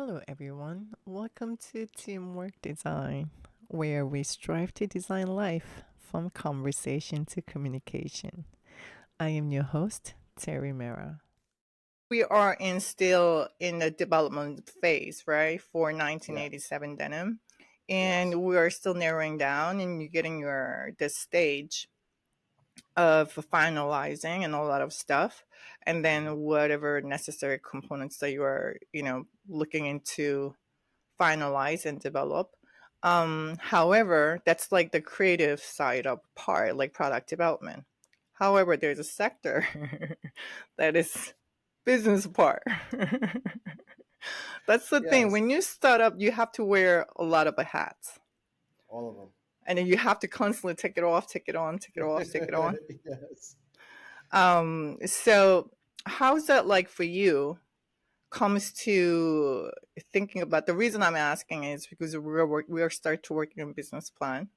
Hello, everyone. Welcome to Teamwork Design, where we strive to design life from conversation to communication. I am your host, Terry Mera. We are still in the development phase, right, for Yeah. 1987 denim, Yes. and we are still narrowing down, and you're getting the stage of finalizing and a lot of stuff, and Mhm. then whatever necessary components that you are, looking into finalize and develop. However, that's like the creative side of part, like product development. However, there's a sector that is business part. That's the thing. Yes. When you start up, you have to wear a lot of hats. All of them. And then you have to constantly take it off, take it on, take it off, take it on. Yes. So how's that like for you comes to thinking about the reason I'm asking is because we are start to working on business plan,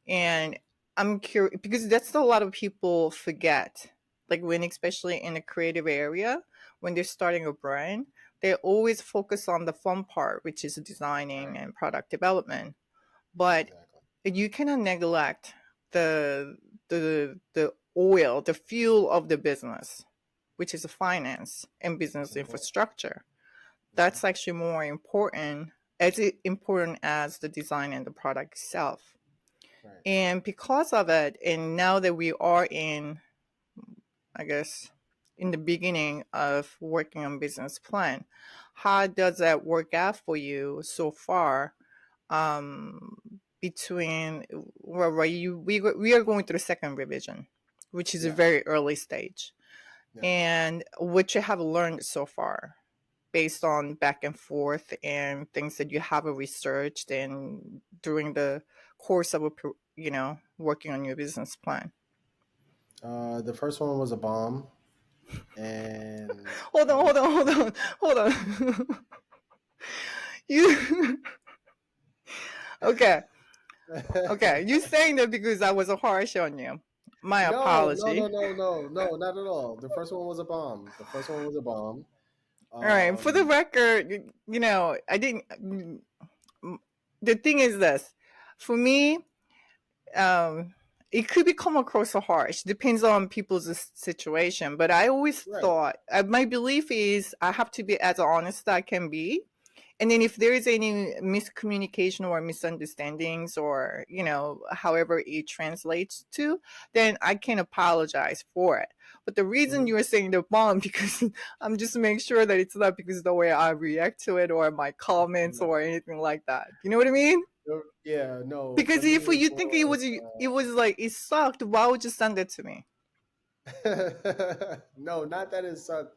and I'm curious because that's a lot of people forget. Like when, especially in the creative area, when they're starting a brand, they always focus on the fun part, which is designing Right. and product development. But Exactly. you cannot neglect the oil, the fuel of the business, which is finance and business Of course. infrastructure. Hmm. That's actually more important, important as the design and the product itself. Right. And because of it, and now that we are in, I guess, in the beginning of working on business plan, how does that work out for you so far? Between where we are going through the second revision, which is a Yeah. very early stage, Yes. and what you have learned so far based on back and forth and things that you have researched and during the course of working on your business plan. The first one was a bomb, and Hold on, hold on, hold everything. on, hold on. You okay? Okay, you saying that because I was harsh on you. My No, no, no, apology. no, no, no, not at all. The first one was a bomb. The first one was a bomb. All right, for the Um, record, I didn't. The thing is this, for me, um, it could be come across so harsh. Depends on people's situation. But I always right. thought my belief is I have to be as honest as I can be. And then if there is any miscommunication or misunderstandings or however it translates to, then I can apologize for it. But the reason Hmm. you are saying the bomb because I'm just making sure that it's not because of the way I react to it or my comments No. or anything like that. You know what I mean? Yeah. No. For Because me, if it's you think more of it was like it sucked, why would you send it to me? no, not that it sucked.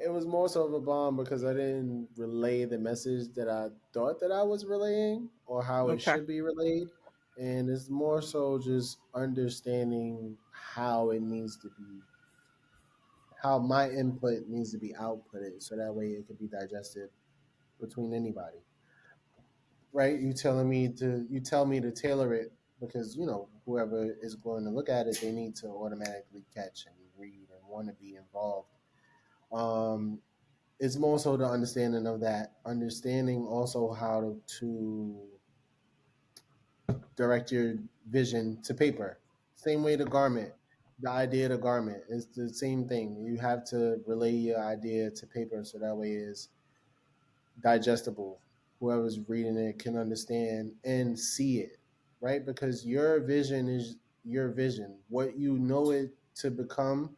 It was more so of a bomb because I didn't relay the message that I thought that I was relaying or how it Okay. should be relayed. And it's more so just understanding how it needs to be, how my input needs to be outputted so that way it can be digested between anybody. Right? You tell me to tailor it because, whoever is going to look at it, they need to automatically catch and read and want to be involved. Um, it's more so the understanding of that, understanding also how to direct your vision to paper. Same way the garment, the idea of the garment is the same thing. You have to relay your idea to paper so that way it's digestible. Whoever's reading it can understand and see it, right? Because your vision is your vision. What you know it to become,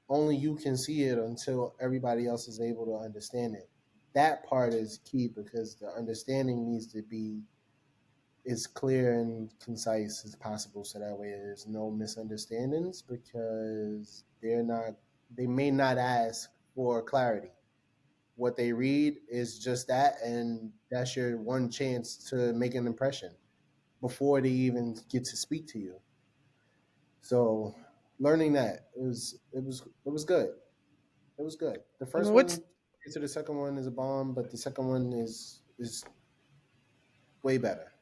only you can see it until everybody else is able to understand it. That part is key because the understanding needs to be as clear and concise as possible so that way there's no misunderstandings because they may not ask for clarity. What they read is just that, and that's your one chance to make an impression before they even get to speak to you. So learning that it was good. It was good. The first What's one to the second one is a bomb, but the second one is way better.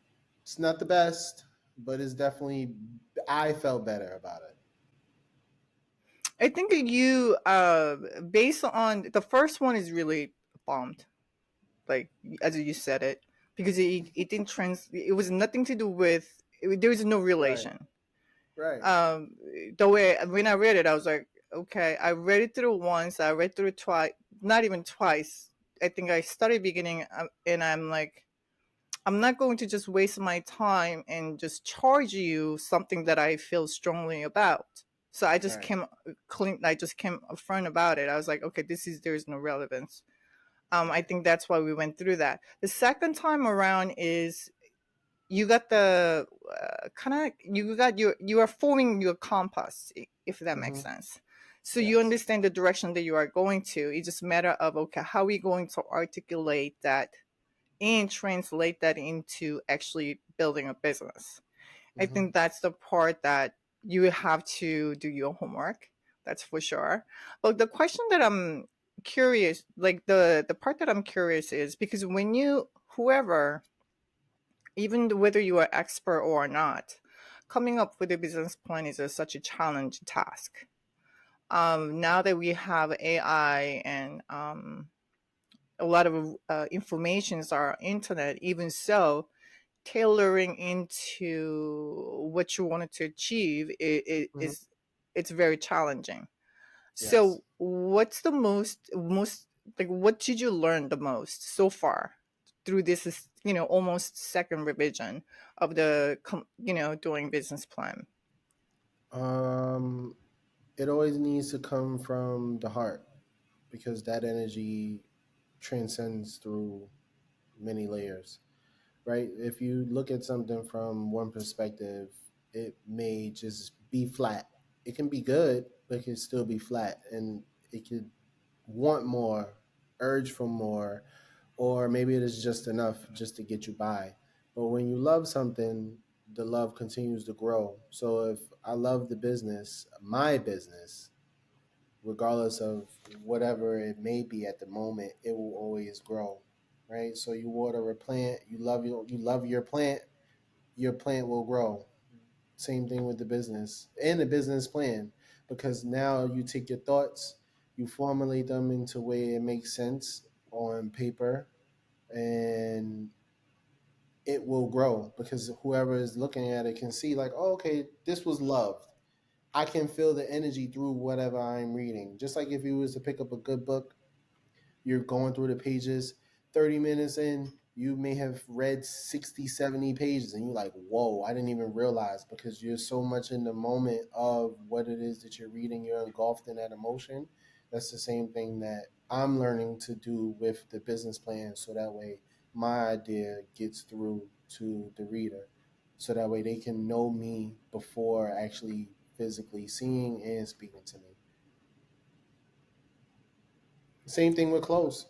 It's not the best, but it's definitely I felt better about it. I think that you based on the first one is really bombed. like as you said it, because it didn't it was nothing to do with there was no Right. relation. Right. um the way when I read it, I was like, okay, I read it through once, I read through it twice, not even twice. I think I started beginning, and I'm like, I'm not going to just waste my time and just charge you something that I feel strongly about. So I just Right. came clean. I just came upfront about it. I was like, okay, this is there's no relevance. I Right. think that's why we went through that. The second time around is you got the kind of you got you are forming your compass, if that makes Mm-hmm. sense. So you Yes. understand the direction that you are going to. It's just a matter of, okay, how are we going to articulate that and translate that into actually building a business. I Mm-hmm. think that's the part that you have to do your homework. That's for sure. But the question that I'm curious, like the part that I'm curious is because when you whoever, even whether you are expert or not, coming up with a business plan is such a challenging task. Now that we have AI and a lot of informations are internet, even so, tailoring into what you wanted to achieve Mm-hmm. is it's very challenging. Yes. So what's the most like what did you learn the most so far through this is, almost second revision of the doing business plan? Um, it always needs to come from the heart because that energy transcends through many layers, right? If you look at something from one perspective, it may just be flat. It can be good, but it can still be flat, and it could want more, urge for more, or maybe it is just enough just to get you by. But when you love something, the love continues to grow. So if I love the business, my business, regardless of whatever it may be at the moment, it will always grow, right? So you water a plant, you love your plant will grow. Same thing with the business and the business plan, because now you take your thoughts, you formulate them into a way it makes sense on paper, and it will grow because whoever is looking at it can see like, oh, okay, this was loved. I can feel the energy through whatever I'm reading. Just like if you was to pick up a good book, you're going through the pages, 30 minutes in, you may have read 60, 70 pages, and you're like, whoa, I didn't even realize, because you're so much in the moment of what it is that you're reading. You're engulfed in that emotion. That's the same thing that I'm learning to do with the business plan, so that way my idea gets through to the reader, so that way they can know me before actually physically seeing and speaking to me. Same thing with clothes.